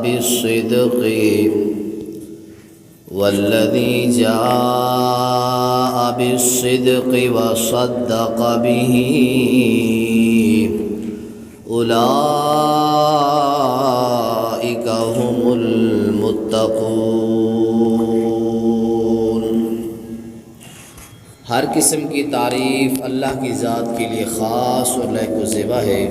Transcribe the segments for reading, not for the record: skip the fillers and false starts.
بالصدق والذي جاء بالصدق وصدق به أولئك هم المتقون۔ ہر قسم کی تعریف اللہ کی ذات کے لیے خاص اور لائق و زیبا ہے۔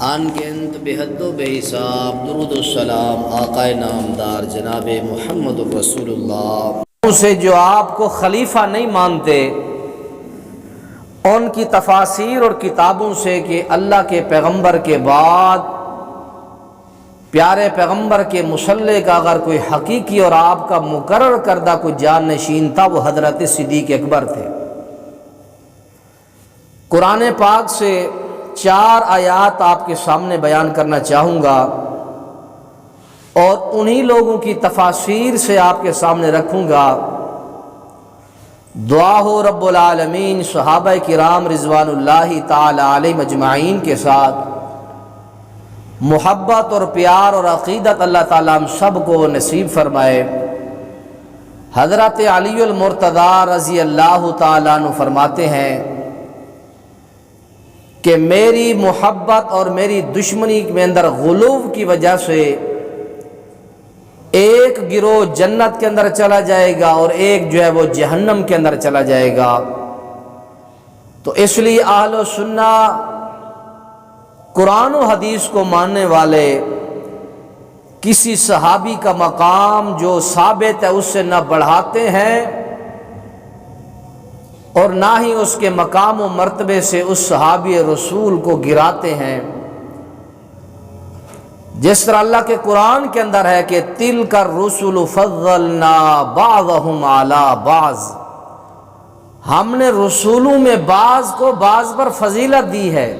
آن گنت بے حد و بے حساب درود و سلام آقا نامدار جناب محمد رسول اللہ سے جو آپ کو خلیفہ نہیں مانتے، ان کی تفاسیر اور کتابوں سے کہ اللہ کے پیغمبر کے بعد پیارے پیغمبر کے مصلی کا اگر کوئی حقیقی اور آپ کا مقرر کردہ کوئی جان نشین تھا وہ حضرت صدیق اکبر تھے۔ قرآن پاک سے 4 آیات آپ کے سامنے بیان کرنا چاہوں گا اور انہی لوگوں کی تفاسیر سے آپ کے سامنے رکھوں گا۔ دعا ہو رب العالمین صحابہ کرام رضوان اللہ تعالی علیہ مجمعین کے ساتھ محبت اور پیار اور عقیدت اللہ تعالیٰ ہم سب کو نصیب فرمائے۔ حضرت علی المرتضیٰ رضی اللہ تعالیٰ عنہ فرماتے ہیں کہ میری محبت اور میری دشمنی میں اندر غلو کی وجہ سے ایک گروہ جنت کے اندر چلا جائے گا اور ایک جو ہے وہ جہنم کے اندر چلا جائے گا۔ تو اس لیے اہل و سنہ قرآن و حدیث کو ماننے والے کسی صحابی کا مقام جو ثابت ہے اس سے نہ بڑھاتے ہیں اور نہ ہی اس کے مقام و مرتبے سے اس صحابی رسول کو گراتے ہیں۔ جس طرح اللہ کے قرآن کے اندر ہے کہ تِلْكَ الرُّسُلُ فَضَّلْنَا بَعْضَهُمْ عَلَى بَعْضٍ، ہم نے رسولوں میں بعض کو بعض پر فضیلت دی ہے۔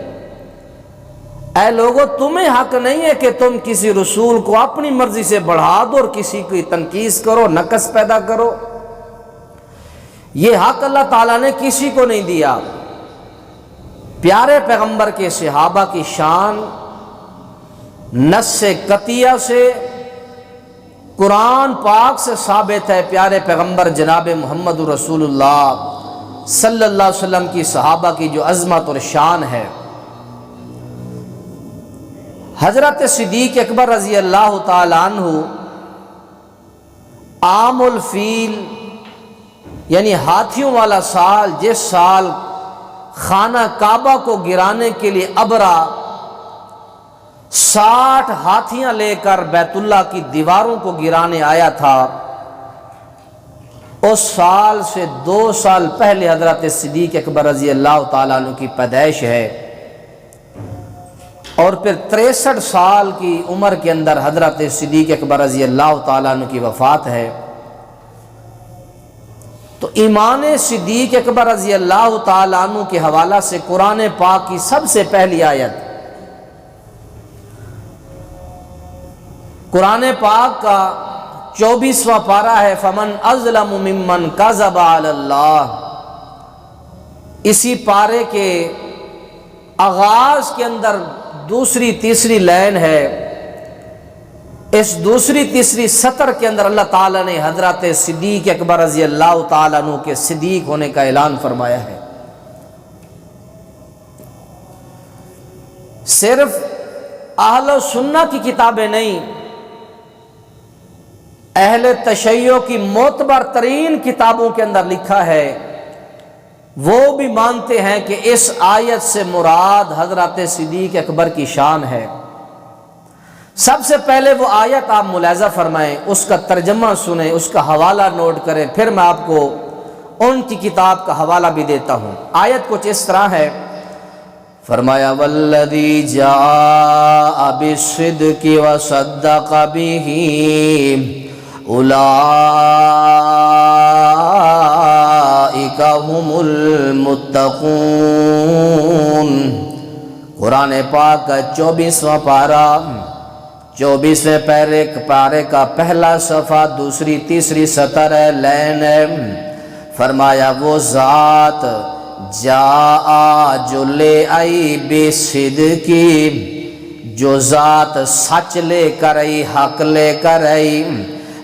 اے لوگو تمہیں حق نہیں ہے کہ تم کسی رسول کو اپنی مرضی سے بڑھا دو اور کسی کی تنقیص کرو، نقص پیدا کرو۔ یہ حق اللہ تعالیٰ نے کسی کو نہیں دیا۔ پیارے پیغمبر کے صحابہ کی شان نص قطعیہ سے قرآن پاک سے ثابت ہے۔ پیارے پیغمبر جناب محمد رسول اللہ صلی اللہ علیہ وسلم کی صحابہ کی جو عظمت اور شان ہے۔ حضرت صدیق اکبر رضی اللہ تعالیٰ عنہ عام الفیل یعنی ہاتھیوں والا سال، جس سال خانہ کعبہ کو گرانے کے لیے ابرا 60 ہاتھیاں لے کر بیت اللہ کی دیواروں کو گرانے آیا تھا، اس سال سے 2 سال پہلے حضرت صدیق اکبر رضی اللہ تعالیٰ عنہ کی پیدائش ہے، اور پھر 63 سال کی عمر کے اندر حضرت صدیق اکبر رضی اللہ تعالیٰ عنہ کی وفات ہے۔ تو ایمان صدیق اکبر رضی اللہ تعالیٰ عنہ کے حوالہ سے قرآن پاک کی سب سے پہلی آیت قرآن پاک کا 24واں پارہ ہے، فَمَنْ أَظْلَمُ مِمَّنْ كَذَبَ عَلَى اللَّهِ۔ اسی پارے کے آغاز کے اندر دوسری تیسری لائن ہے۔ اس دوسری تیسری سطر کے اندر اللہ تعالیٰ نے حضرت صدیق اکبر رضی اللہ تعالیٰ عنہ کے صدیق ہونے کا اعلان فرمایا ہے۔ صرف اہل و سنہ کی کتابیں نہیں، اہل تشیع کی معتبر ترین کتابوں کے اندر لکھا ہے، وہ بھی مانتے ہیں کہ اس آیت سے مراد حضرت صدیق اکبر کی شان ہے۔ سب سے پہلے وہ آیت آپ ملاحظہ فرمائیں، اس کا ترجمہ سنیں، اس کا حوالہ نوٹ کریں، پھر میں آپ کو ان کی کتاب کا حوالہ بھی دیتا ہوں۔ آیت کچھ اس طرح ہے، فرمایا والذی جاء بالصدق وصدق به اولئک هم المتقون۔ قرآن پاک کا 24واں پارہ 24ویں پارے کا پہلا صفحہ دوسری تیسری سطر ہے، لین ہے۔ فرمایا وہ ذات جا جو لے آئی بے صدقی جو ذات سچ لے کر آئی، حق لے کر آئی،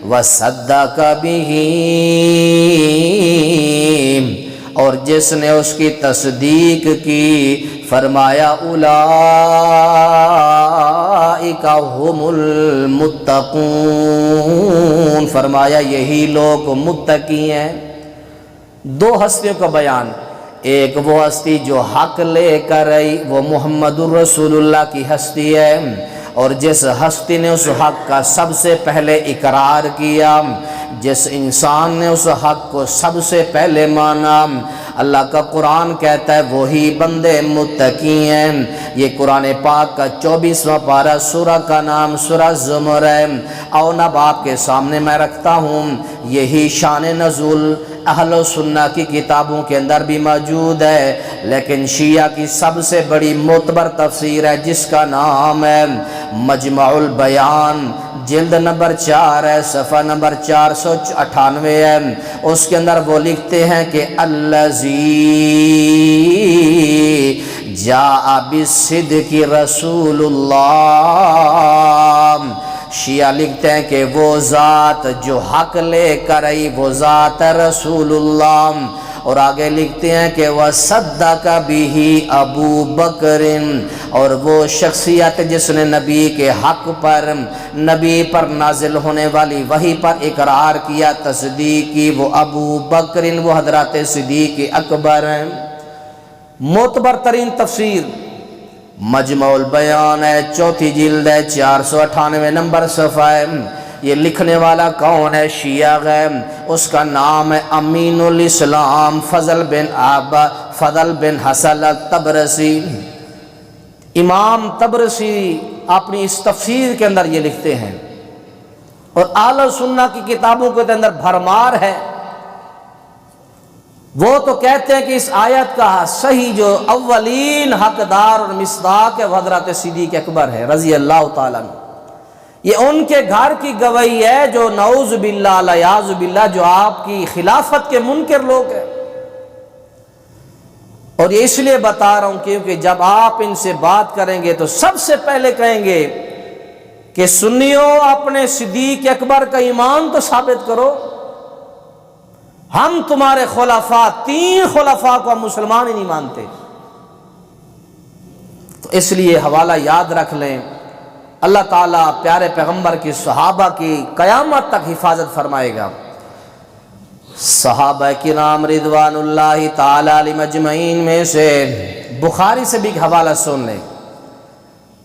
وصدق بہ، اور جس نے اس کی تصدیق کی، فرمایا اولئک ھم المتقون، فرمایا یہی لوگ متقی ہیں۔ دو ہستیوں کا بیان، ایک وہ ہستی جو حق لے کر آئی، وہ محمد الرسول اللہ کی ہستی ہے، اور جس ہستی نے اس حق کا سب سے پہلے اقرار کیا، جس انسان نے اس حق کو سب سے پہلے مانا، اللہ کا قرآن کہتا ہے وہی بندے متقی ہیں۔ یہ قرآن پاک کا 24واں پارہ، سورہ کا نام سورہ زمر ہے۔ اور اب آپ کے سامنے میں رکھتا ہوں، یہی شان نزول اہل و سنہ کی کتابوں کے اندر بھی موجود ہے، لیکن شیعہ کی سب سے بڑی معتبر تفسیر ہے جس کا نام ہے مجمع البیان، جلد نمبر 4 ہے، صفحہ نمبر 498 ہے۔ اس کے اندر وہ لکھتے ہیں کہ الذی جاء بالصدق رسول اللہ، شیعہ لکھتے ہیں کہ وہ ذات جو حق لے کر آئی، وہ ذات رسول اللہ، اور آگے لکھتے ہیں کہ وصدق بہ ابو بکر، اور وہ شخصیت جس نے نبی کے حق پر، نبی پر نازل ہونے والی وحی پر اقرار کیا، تصدیق کی، وہ ابو بکر، وہ حضرت صدیق اکبر ہیں۔ معتبر ترین تفسیر مجمع البیان ہے، 4 جلد ہے، 498 نمبر صفحہ ہے۔ یہ لکھنے والا کون ہے؟ شیعہ غیم، اس کا نام ہے امین الاسلام فضل بن حسن الطبرسی۔ امام طبرسی اپنی اس تفسیر کے اندر یہ لکھتے ہیں، اور اہل سنہ کی کتابوں کے اندر بھرمار ہے۔ وہ تو کہتے ہیں کہ اس آیت کا صحیح جو اولین حقدار اور مصداق ہے وہ حضرت صدیق اکبر ہے رضی اللہ تعالیٰ عنہ۔ یہ ان کے گھر کی گواہی ہے جو نعوذ باللہ الیاذ باللہ جو آپ کی خلافت کے منکر لوگ ہیں۔ اور یہ اس لیے بتا رہا ہوں کیونکہ جب آپ ان سے بات کریں گے تو سب سے پہلے کہیں گے کہ سنیوں اپنے صدیق اکبر کا ایمان تو ثابت کرو، ہم تمہارے خلفاء 3 خلفاء کو ہم مسلمان ہی نہیں مانتے۔ تو اس لیے حوالہ یاد رکھ لیں، اللہ تعالیٰ پیارے پیغمبر کی صحابہ کی قیامت تک حفاظت فرمائے گا۔ صحابہ کرام رضوان اللہ تعالیٰ علیہ مجمعین میں سے بخاری سے بھی حوالہ سن لیں۔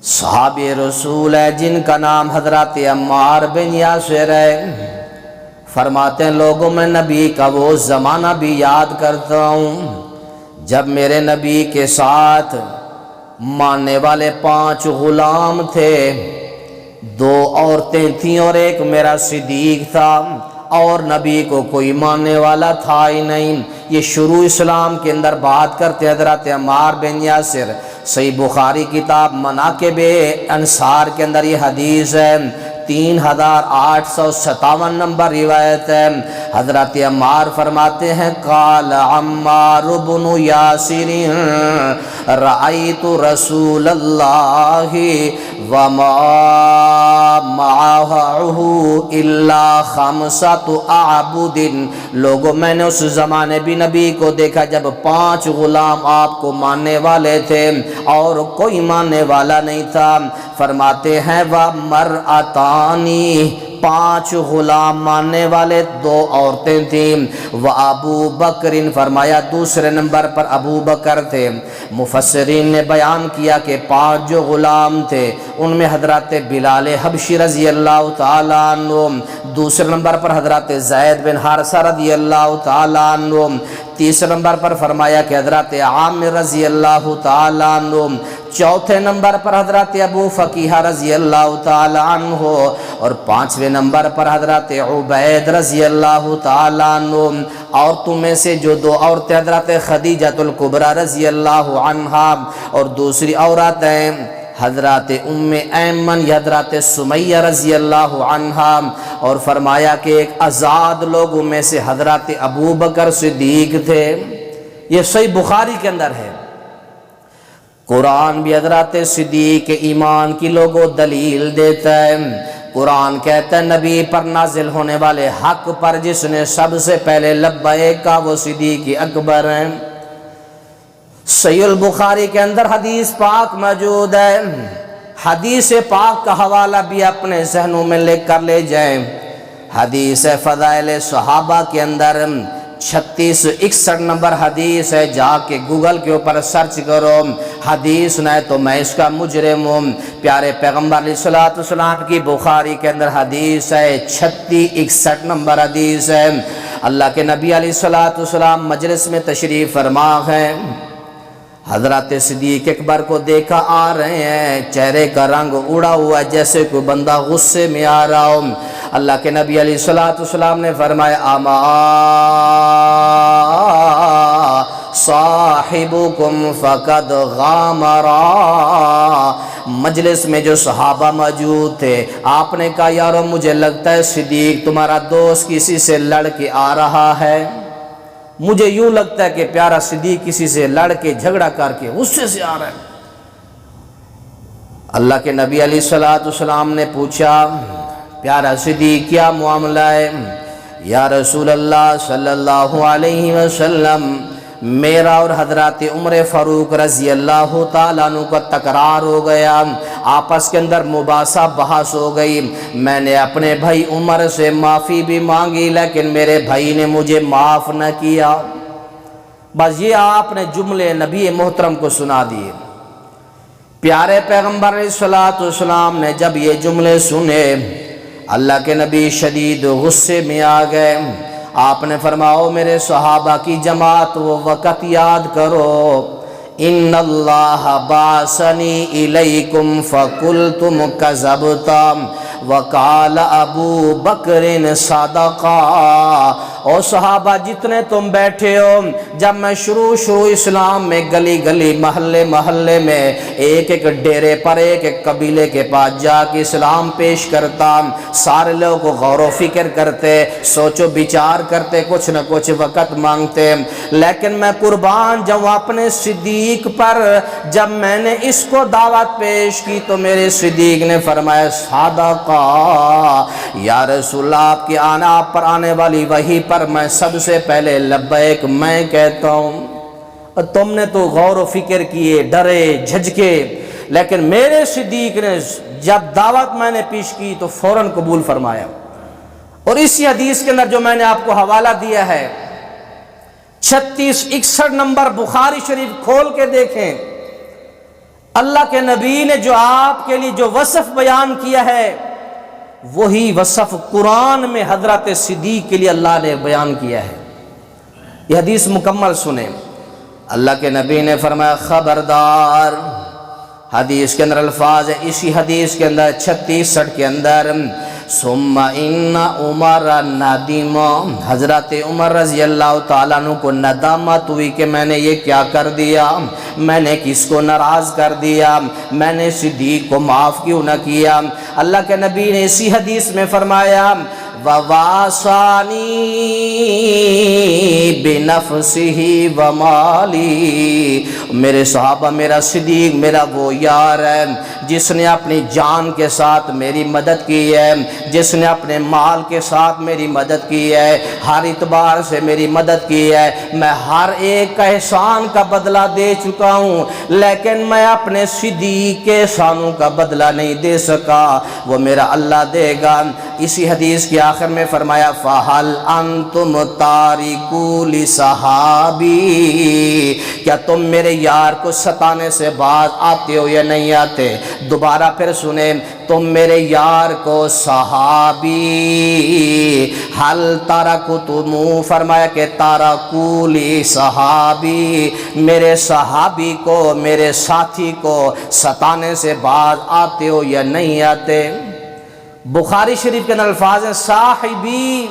صحابی رسول ہے جن کا نام حضرت عمار بن یاسر ہے، فرماتے ہیں لوگوں میں نبی کا وہ زمانہ بھی یاد کرتا ہوں جب میرے نبی کے ساتھ ماننے والے 5 غلام تھے، 2 عورتیں تھیں اور ایک میرا صدیق تھا، اور نبی کو کوئی ماننے والا تھا ہی نہیں۔ یہ شروع اسلام کے اندر بات کرتے حضرت عمار بن یاسر۔ صحیح بخاری کتاب مناقب انصار کے اندر یہ حدیث ہے، 3857 نمبر روایت ہے۔ حضرت عمار فرماتے ہیں قال عمار بن یاسر رأیت رسول اللہ وما معه الا 5 اعبد، لوگوں میں نے اس زمانے بھی نبی کو دیکھا جب 5 غلام آپ کو ماننے والے تھے اور کوئی ماننے والا نہیں تھا۔ فرماتے ہیں وَمَرْأَتَانِ، 5 غلام ماننے والے، 2 عورتیں تھیں، وَأَبُو بَكْرٍ، فرمایا دوسرے نمبر پر ابو بکر تھے۔ مفسرین نے بیان کیا کہ 5 جو غلام تھے ان میں حضرت بلال حبشی رضی اللہ تعالیٰ عنہ، دوسرے نمبر پر حضرت زید بن حارثہ رضی اللہ تعالیٰ عنہ، تیسرے نمبر پر فرمایا کہ حضرت عامر رضی اللہ تعالیٰ عنہ، چوتھے نمبر پر حضرت ابو فقیہ رضی اللہ تعالیٰ عنہ، اور 5ویں نمبر پر حضرت عبید رضی اللہ تعالیٰ عنہ۔ عورتوں میں سے جو 2 عورتیں حضرت خدیجۃ الکبریٰ رضی اللہ عنہا، اور دوسری عورتیں حضرت ام ایمن یا حضرت سمیہ رضی اللہ عنہا، اور فرمایا کہ ایک آزاد لوگوں میں سے حضرت ابو بکر صدیق تھے۔ یہ صحیح بخاری کے اندر ہے۔ قرآن بھی حضرات صدیق کے ایمان کی لوگوں دلیل دیتا ہے۔ قرآن کہتا ہے نبی پر نازل ہونے والے حق پر جس نے سب سے پہلے لبیک کہا وہ صدیق اکبر ہیں۔ صحیح البخاری کے اندر حدیث پاک موجود ہے، حدیث پاک کا حوالہ بھی اپنے ذہنوں میں لے کر لے جائیں۔ حدیث فضائل صحابہ کے اندر 3661 نمبر حدیث ہے، جا کے گوگل کے اوپر سرچ کرو، حدیث نہ ہے تو میں اس کا مجرم ہوں۔ پیارے پیغمبر علیہ الصلوۃ والسلام کی بخاری کے اندر حدیث ہے، 3661 نمبر حدیث ہے۔ اللہ کے نبی علیہ الصلوۃ والسلام مجلس میں تشریف فرما ہیں، حضرت صدیق اکبر کو دیکھا آ رہے ہیں، چہرے کا رنگ اڑا ہوا ہے جیسے کوئی بندہ غصے میں آ رہا ہو۔ اللہ کے نبی علیہ الصلوۃ والسلام نے فرمایا اما صاحبکم فقد غامرا۔ مجلس میں جو صحابہ موجود تھے، آپ نے کہا یارو مجھے لگتا ہے صدیق تمہارا دوست کسی سے لڑ کے آ رہا ہے، مجھے یوں لگتا ہے کہ پیارا صدیق کسی سے لڑ کے جھگڑا کر کے غصے سے آ رہا ہے۔ اللہ کے نبی علیہ الصلوۃ والسلام نے پوچھا پیارا صدیق کیا معاملہ ہے؟ یا رسول اللہ صلی اللہ علیہ وسلم، میرا اور حضرت عمر فاروق رضی اللہ تعالیٰ عنہ کا تکرار ہو گیا، آپس کے اندر مباحثہ بحث ہو گئی۔ میں نے اپنے بھائی عمر سے معافی بھی مانگی لیکن میرے بھائی نے مجھے معاف نہ کیا۔ بس یہ آپ نے جملے نبی محترم کو سنا دیے۔ پیارے پیغمبر علیہ الصلوۃ والسلام نے جب یہ جملے سنے، اللہ کے نبی شدید غصے میں آ گئے۔ آپ نے فرمایا میرے صحابہ کی جماعت وہ وقت یاد کرو، ان اللہ باسنی الیکم فقلتم کذبتا وقال ابو بکر صدقا۔ او صحابہ جتنے تم بیٹھے ہو، جب میں شروع اسلام میں گلی گلی محلے محلے میں ایک ایک ڈیرے پر ایک ایک قبیلے کے پاس جا کے اسلام پیش کرتا، سارے لوگ کو غور و فکر کرتے، سوچ و بچار کرتے، کچھ نہ کچھ وقت مانگتے، لیکن میں قربان جاؤں اپنے صدیق پر، جب میں نے اس کو دعوت پیش کی تو میرے صدیق نے فرمایا صدقہ یا رسول اللہ، آپ کی آپ پر آنے والی وحی پر میں سب سے پہلے لبیک میں کہتا ہوں۔ اور تم نے تو غور و فکر کیے، ڈرے جھجکے، لیکن میرے صدیق نے جب دعوت میں نے پیش کی تو فوراً قبول فرمایا۔ اور اسی حدیث کے اندر جو میں نے آپ کو حوالہ دیا ہے 3661 نمبر بخاری شریف کھول کے دیکھیں، اللہ کے نبی نے جو آپ کے لیے جو وصف بیان کیا ہے وہی وصف قرآن میں حضرت صدیق کے لیے اللہ نے بیان کیا ہے۔ یہ حدیث مکمل سنیں۔ اللہ کے نبی نے فرمایا خبردار، حدیث کے اندر الفاظ ہے، اسی حدیث کے اندر 36 کے اندر ثم ان عمر ندیم، حضرت عمر رضی اللہ تعالیٰ عنہ کو ندامت ہوئی کہ میں نے یہ کیا کر دیا، میں نے کس کو ناراض کر دیا، میں نے صدیق کو معاف کیوں نہ کیا۔ اللہ کے نبی نے اسی حدیث میں فرمایا وَوَاسَانِي بِنَفْسِهِ وَمَالِي، میرے صحابہ میرا صدیق میرا وہ یار ہے جس نے اپنی جان کے ساتھ میری مدد کی ہے، جس نے اپنے مال کے ساتھ میری مدد کی ہے، ہر اعتبار سے میری مدد کی ہے۔ میں ہر ایک کا احسان کا بدلہ دے چکا ہوں لیکن میں اپنے صدیق کے احسانوں کا بدلہ نہیں دے سکا، وہ میرا اللہ دے گا۔ اسی حدیث کے آخر میں فرمایا فَهَلْ أَنْتُمْ تَارِكُو لِصَحَابِي، کیا تم میرے یار کو ستانے سے باز آتے ہو یا نہیں آتے؟ دوبارہ پھر سنیں، تم میرے یار کو صحابی حل تارکتم، فرمایا کہ تارکو لی صحابی، میرے صحابی کو میرے ساتھی کو ستانے سے باز آتے ہو یا نہیں آتے؟ بخاری شریف کے اندر الفاظ ہیں صاحبی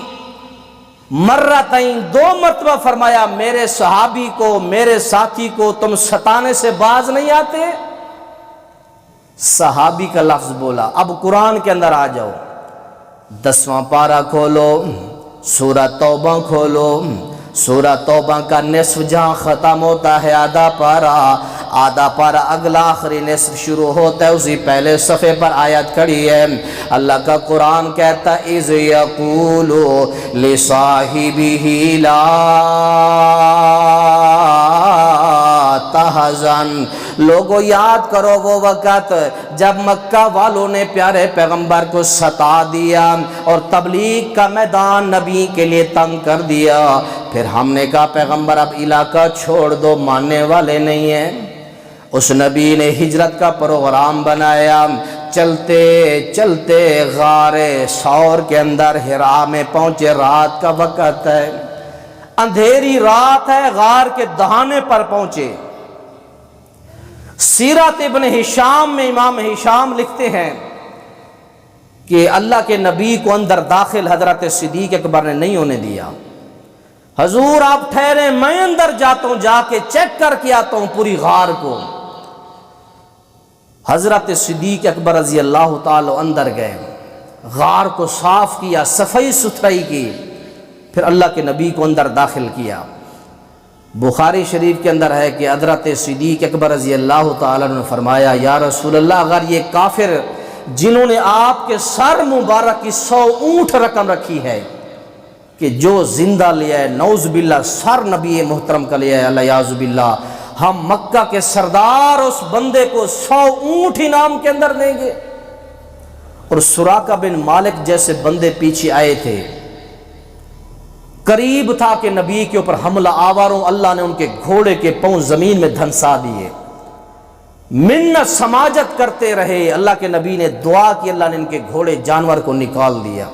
مرتین، 2 مرتبہ فرمایا میرے صحابی کو میرے ساتھی کو تم ستانے سے باز نہیں آتے۔ صحابی کا لفظ بولا۔ اب قرآن کے اندر آ جاؤ، 10واں پارہ کھولو، سورہ توبہ کھولو، سورہ توبہ کا نصف جہاں ختم ہوتا ہے آدھا پارہ، آدھا پارا اگلا آخری نصف شروع ہوتا ہے، اسی پہلے صفحے پر آیت کھڑی ہے۔ اللہ کا قرآن کہتا ہے اِذْ يَقُولُ لِصَاحِبِهِ لَا تَحْزَنْ، لوگوں یاد کرو وہ وقت جب مکہ والوں نے پیارے پیغمبر کو ستا دیا اور تبلیغ کا میدان نبی کے لیے تنگ کر دیا، پھر ہم نے کہا پیغمبر اب علاقہ چھوڑ دو، ماننے والے نہیں ہیں۔ اس نبی نے ہجرت کا پروگرام بنایا، چلتے چلتے غار ثور کے اندر حرا میں پہنچے، رات کا وقت ہے، اندھیری رات ہے، غار کے دہانے پر پہنچے۔ سیرت ابن ہشام میں امام ہشام لکھتے ہیں کہ اللہ کے نبی کو اندر داخل حضرت صدیق اکبر نے نہیں ہونے دیا۔ حضور آپ ٹھہرے، میں اندر جاتا ہوں، جا کے چیک کر کے آتا ہوں پوری غار کو۔ حضرت صدیق اکبر رضی اللہ تعالی اندر گئے، غار کو صاف کیا، صفائی ستھرائی کی، پھر اللہ کے نبی کو اندر داخل کیا۔ بخاری شریف کے اندر ہے کہ حضرت صدیق اکبر رضی اللہ تعالیٰ نے فرمایا یا رسول اللہ، اگر یہ کافر جنہوں نے آپ کے سر مبارک کی 100 اونٹ رقم رکھی ہے کہ جو زندہ لیا ہے، نعوذ باللہ سر نبی محترم کا لیا ہے، الیاذ باللہ، ہم مکہ کے سردار اس بندے کو 100 اونٹ انعام کے اندر دیں گے۔ اور سراقہ بن مالک جیسے بندے پیچھے آئے تھے، قریب تھا کہ نبی کے اوپر حملہ آوروں، اللہ نے ان کے گھوڑے کے پاؤں زمین میں دھنسا دیے، منت سماجت کرتے رہے، اللہ کے نبی نے دعا کی، اللہ نے ان کے گھوڑے جانور کو نکال دیا،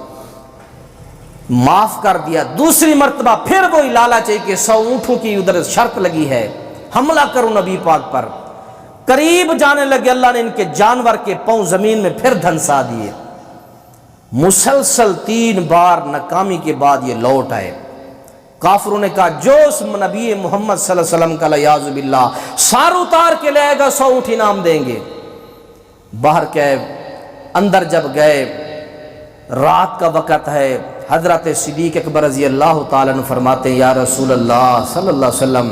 معاف کر دیا۔ دوسری مرتبہ پھر وہی لالچ ہے کہ 100 اونٹوں کی ادھر شرط لگی ہے، حملہ کروں نبی پاک پر، قریب جانے لگے، اللہ نے ان کے جانور کے پاؤں زمین میں پھر دھنسا دیے۔ مسلسل 3 بار ناکامی کے بعد یہ لوٹ آئے۔ کافروں نے کہا جو اس نبی محمد صلی اللہ علیہ وسلم کا الیاذ باللہ سار اتار کے لے گا 100 اونٹ انعام دیں گے۔ باہر کے اندر جب گئے، رات کا وقت ہے، حضرت صدیق اکبر رضی اللہ تعالیٰ عنہ فرماتے ہیں یا رسول اللہ صلی اللہ علیہ وسلم،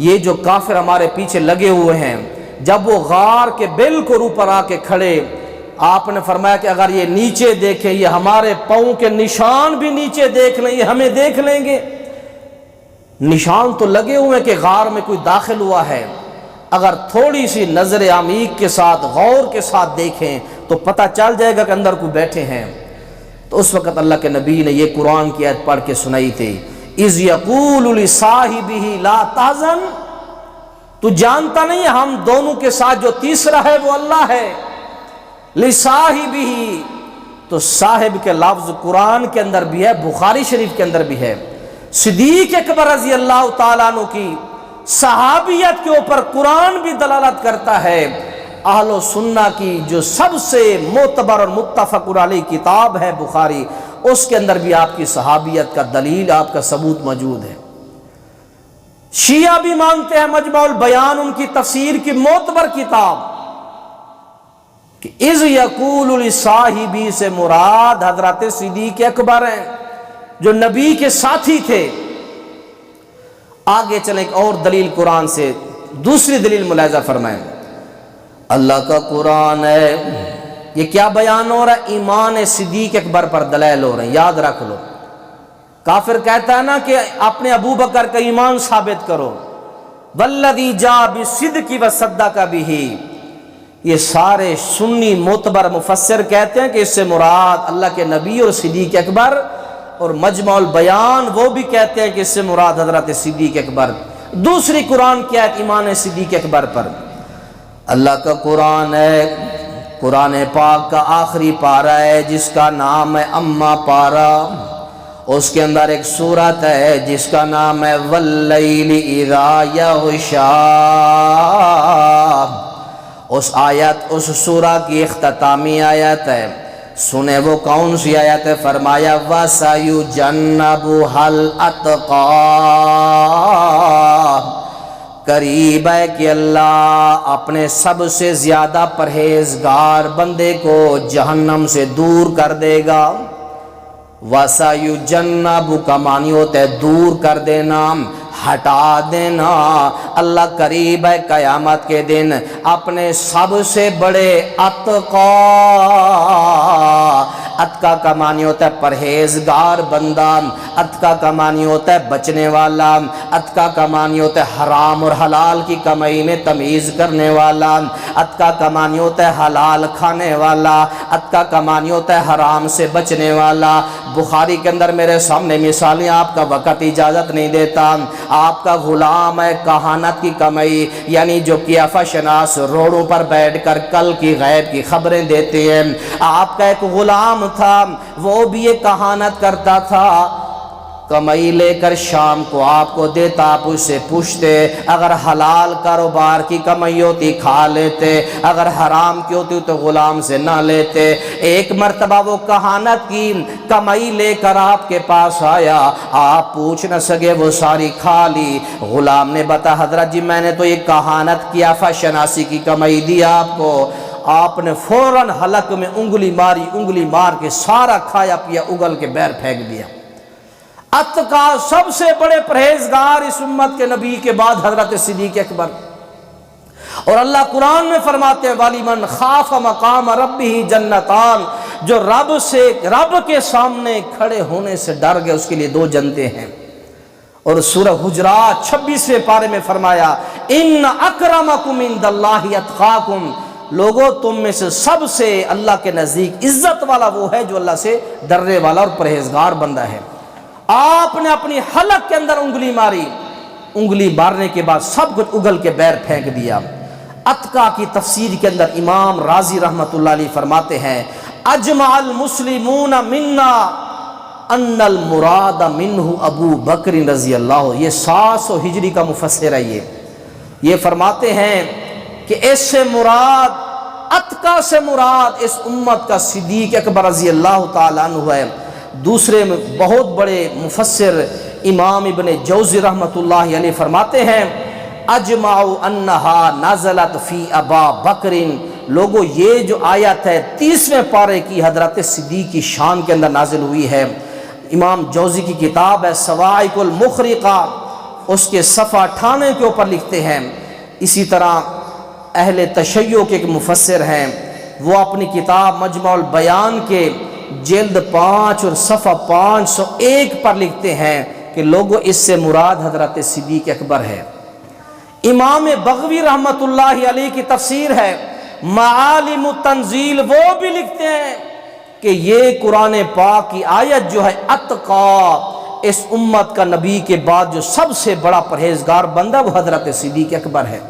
یہ جو کافر ہمارے پیچھے لگے ہوئے ہیں، جب وہ غار کے بالکل اوپر آ کے کھڑے، آپ نے فرمایا کہ اگر یہ نیچے دیکھیں، یہ ہمارے پاؤں کے نشان بھی نیچے دیکھ لیں، یہ ہمیں دیکھ لیں گے۔ نشان تو لگے ہوئے کہ غار میں کوئی داخل ہوا ہے، اگر تھوڑی سی نظر عمیق کے ساتھ غور کے ساتھ دیکھیں تو پتہ چل جائے گا کہ اندر کوئی بیٹھے ہیں۔ تو اس وقت اللہ کے نبی نے یہ قرآن کی آیت پڑھ کے سنائی تھی، اِذْ يَقُولُ لِصَاحِبِهِ لَا تَحْزَنْ، تو جانتا نہیں ہم دونوں کے ساتھ جو تیسرا ہے وہ اللہ ہے، لِصَاحِبِهِ، تو صاحب کے لفظ قرآن کے اندر بھی ہے، بخاری شریف کے اندر بھی ہے۔ صدیق اکبر رضی اللہ تعالیٰ عنہ کی صحابیت کے اوپر قرآن بھی دلالت کرتا ہے۔ اہل و سنہ کی جو سب سے معتبر اور متفق علیہ کتاب ہے بخاری، اس کے اندر بھی آپ کی صحابیت کا دلیل، آپ کا ثبوت موجود ہے۔ شیعہ بھی مانتے ہیں مجمع البیان ان کی تفسیر کی معتبر کتاب کہ اِذْ يَقُولُ لِصَاحِبِهِ سے مراد حضرت صدیق اکبر ہیں جو نبی کے ساتھی تھے۔ آگے چلیں ایک اور دلیل قرآن سے، دوسری دلیل ملاحظہ فرمائیں۔ اللہ کا قرآن ہے، یہ کیا بیان ہو رہا ہے؟ ایمان صدیق اکبر پر دلائل ہو رہے ہیں، یاد رکھ لو۔ کافر کہتا ہے نا کہ اپنے ابو بکر کا ایمان ثابت کرو، وَالَّذِي جَاءَ بِالصِّدْقِ وَصَدَّقَ بِهِ، یہ سارے سنی معتبر مفسر کہتے ہیں کہ اس سے مراد اللہ کے نبی اور صدیق اکبر، اور مجمع البیان وہ بھی کہتے ہیں کہ اس سے مراد حضرت صدیق اکبر۔ دوسری قرآن کی آیت ایمان صدیق اکبر پر۔ اللہ کا قرآن ہے، قرآن پاک کا آخری پارہ ہے جس کا نام ہے اما پارہ، اس کے اندر ایک سورت ہے جس کا نام ہے واللیل اذا یغشا۔ اس آیت، اس سورہ کی اختتامی آیت ہے، سنے وہ کون سی آیت ہے؟ فرمایا وَسَيُجَنَّبُهَا الْأَتْقَى، قریب ہے کہ اللہ اپنے سب سے زیادہ پرہیزگار بندے کو جہنم سے دور کر دے گا۔ وَسَيُجَنَّبُ کا معنی ہوتا ہے دور کر دینا، ہٹا دینا۔ اللہ قریب ہے قیامت کے دن اپنے سب سے بڑے اتقا، اتقا کا معنی ہوتا ہے پرہیزگار بندہ، اتقا کا معنی ہوتا ہے بچنے والا، اتقا کا معنی ہوتا ہے حرام اور حلال کی کمائی میں تمیز کرنے والا، اتقا کا معنی ہوتا ہے حلال کھانے والا، اتقا کا معنی ہوتا ہے حرام سے بچنے والا۔ بخاری کے اندر میرے سامنے مثالیں، آپ کا وقت اجازت نہیں دیتا۔ آپ کا غلام ہے کہانت کی کمائی، یعنی جو قیافہ شناس روڑوں پر بیٹھ کر کل کی غیب کی خبریں دیتے ہیں۔ آپ کا ایک غلام تھا، وہ بھی یہ کہانت کرتا تھا، کمائی لے کر شام کو آپ کو دیتا، آپ اس سے پوچھتے، اگر حلال کاروبار کی کمائی ہوتی کھا لیتے، اگر حرام کی ہوتی تو غلام سے نہ لیتے۔ ایک مرتبہ وہ کہانت کی کمائی لے کر آپ کے پاس آیا، آپ پوچھ نہ سکے، وہ ساری کھا لی۔ غلام نے بتا، حضرت جی میں نے تو یہ کہانت قیافہ شناسی کی کمائی دی آپ کو۔ آپ نے فوراً حلق میں انگلی ماری، انگلی مار کے سارا کھایا پیا اگل کے بیر پھینک دیا۔ اتقا سب سے بڑے پرہیزگار اس امت کے نبی کے بعد حضرت صدیق اکبر، اور اللہ قرآن میں فرماتے ہیں وَلِمَنْ خَافَ مَقَامَ رَبِّهِ جَنَّتَانِ، جو رب کے سامنے کھڑے ہونے سے ڈر گئے اس کے لیے 2 جنتیں ہیں۔ اور سورہ حجرات 26ویں پارے میں فرمایا إِنَّ أَكْرَمَكُمْ عِندَ اللَّهِ أَتْقَاكُمْ، لوگوں تم میں سے سب سے اللہ کے نزدیک عزت والا وہ ہے جو اللہ سے ڈرنے والا اور پرہیزگار بندہ ہے۔ آپ نے اپنی حلق کے اندر انگلی ماری، انگلی مارنے کے بعد سب کچھ اگل کے بیر پھینک دیا۔ اتقا کی تفسیر کے اندر امام رازی رحمۃ اللہ علیہ فرماتے ہیں اجمع المسلمون منا ان المراد منہ ابو بکر رضی اللہ عنہ، یہ 700 ہجری کا مفسر ہے۔ یہ فرماتے ہیں کہ اس سے مراد، اتقا سے مراد اس امت کا صدیق اکبر رضی اللہ تعالیٰ عنہ ہے۔ دوسرے بہت بڑے مفسر امام ابن جوزی رحمۃ اللہ علیہ فرماتے ہیں اجمعوا انہا نازلت فی ابا بکر، لوگوں یہ جو آیت ہے 30ویں پارے کی حضرت صدیق کی شان کے اندر نازل ہوئی ہے۔ امام جوزی کی کتاب ہے صواعق المخرقہ، اس کے صفحہ 98 کے اوپر لکھتے ہیں۔ اسی طرح اہل تشیع کے ایک مفسر ہیں، وہ اپنی کتاب مجمع البیان کے جلد 5 اور صفحہ 501 پر لکھتے ہیں کہ لوگوں اس سے مراد حضرت صدیق اکبر ہے۔ امام بغوی رحمت اللہ علیہ کی تفسیر ہے معالم التنزیل، وہ بھی لکھتے ہیں کہ یہ قرآن پاک کی آیت جو ہے اتقا، اس امت کا نبی کے بعد جو سب سے بڑا پرہیزگار بندہ وہ حضرت صدیق اکبر ہے۔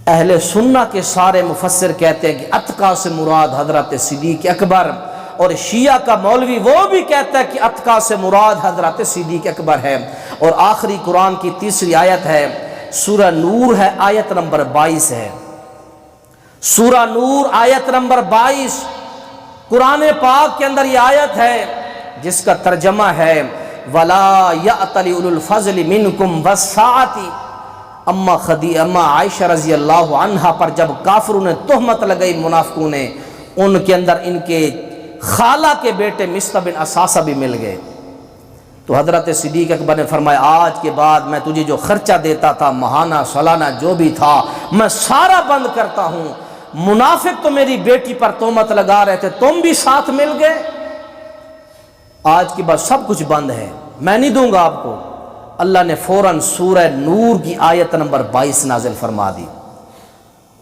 اہل سنہ کے سارے مفسر کہتے ہیں کہ اتقا سے مراد حضرت صدیق اکبر، اور شیعہ کا مولوی وہ بھی کہتا ہے کہ اتقا سے مراد حضرت صدیق اکبر ہے۔ اور آخری قرآن کی تیسری آیت ہے سورہ نور ہے، آیت نمبر 22 ہے۔ سورہ نور آیت نمبر 22 قرآن پاک کے اندر یہ آیت ہے جس کا ترجمہ ہے وَلَا يَأْتَلِ أُولُو الْفَضْلِ مِنْكُمْ وَالسَّعَةِ۔ اما عائشہ رضی اللہ عنہا پر جب کافروں نے تہمت لگائی، منافقوں نے، ان کے اندر ان کے خالہ کے بیٹے مصطح بن اساسہ بھی مل گئے، تو حضرت صدیق اکبر نے فرمایا آج کے بعد میں تجھے جو خرچہ دیتا تھا ماہانہ سالانہ جو بھی تھا میں سارا بند کرتا ہوں۔ منافق تو میری بیٹی پر تہمت لگا رہے تھے، تم بھی ساتھ مل گئے، آج کے بعد سب کچھ بند ہے، میں نہیں دوں گا آپ کو۔ اللہ نے فوراً سورہ نور کی آیت نمبر 22 نازل فرما دی،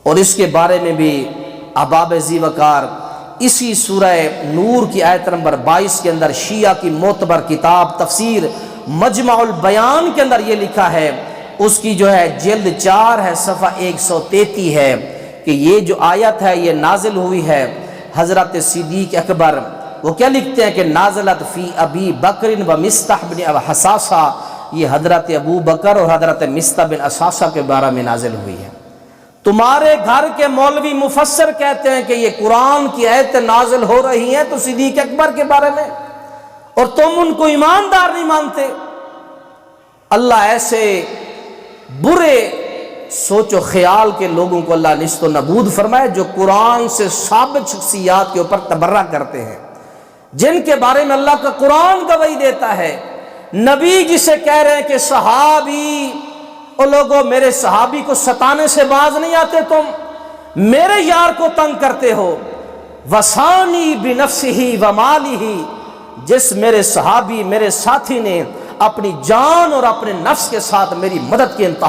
اور اس کے بارے میں بھی احباب ذی وقار اسی سورہ نور کی آیت نمبر 22 کے اندر شیعہ کی معتبر کتاب تفسیر مجمع البیان کے اندر یہ لکھا ہے، اس کی جو ہے جلد 4 ہے، صفحہ 133 ہے کہ یہ جو آیت ہے یہ نازل ہوئی ہے حضرت صدیق اکبر، وہ کیا لکھتے ہیں کہ نازلت فی ابی بکر و مصطح بن اساسہ، یہ حضرت ابو بکر اور حضرت مصطح بن اساسہ کے بارے میں نازل ہوئی ہے۔ تمہارے گھر کے مولوی مفسر کہتے ہیں کہ یہ قرآن کی آیت نازل ہو رہی ہیں تو صدیق اکبر کے بارے میں، اور تم ان کو ایماندار نہیں مانتے۔ اللہ ایسے برے سوچ و خیال کے لوگوں کو اللہ نیست و نبود فرمائے جو قرآن سے ثابت شخصیات کے اوپر تبرہ کرتے ہیں، جن کے بارے میں اللہ کا قرآن گواہی دیتا ہے نبی جسے کہہ رہے ہیں کہ صحابی، او لوگوں میرے صحابی کو ستانے سے باز نہیں آتے تم، میرے یار کو تنگ کرتے ہو۔ وسانی بنفسہ ومالہ، جس میرے صحابی میرے ساتھی نے اپنی جان اور اپنے نفس کے ساتھ میری مدد کی انتہا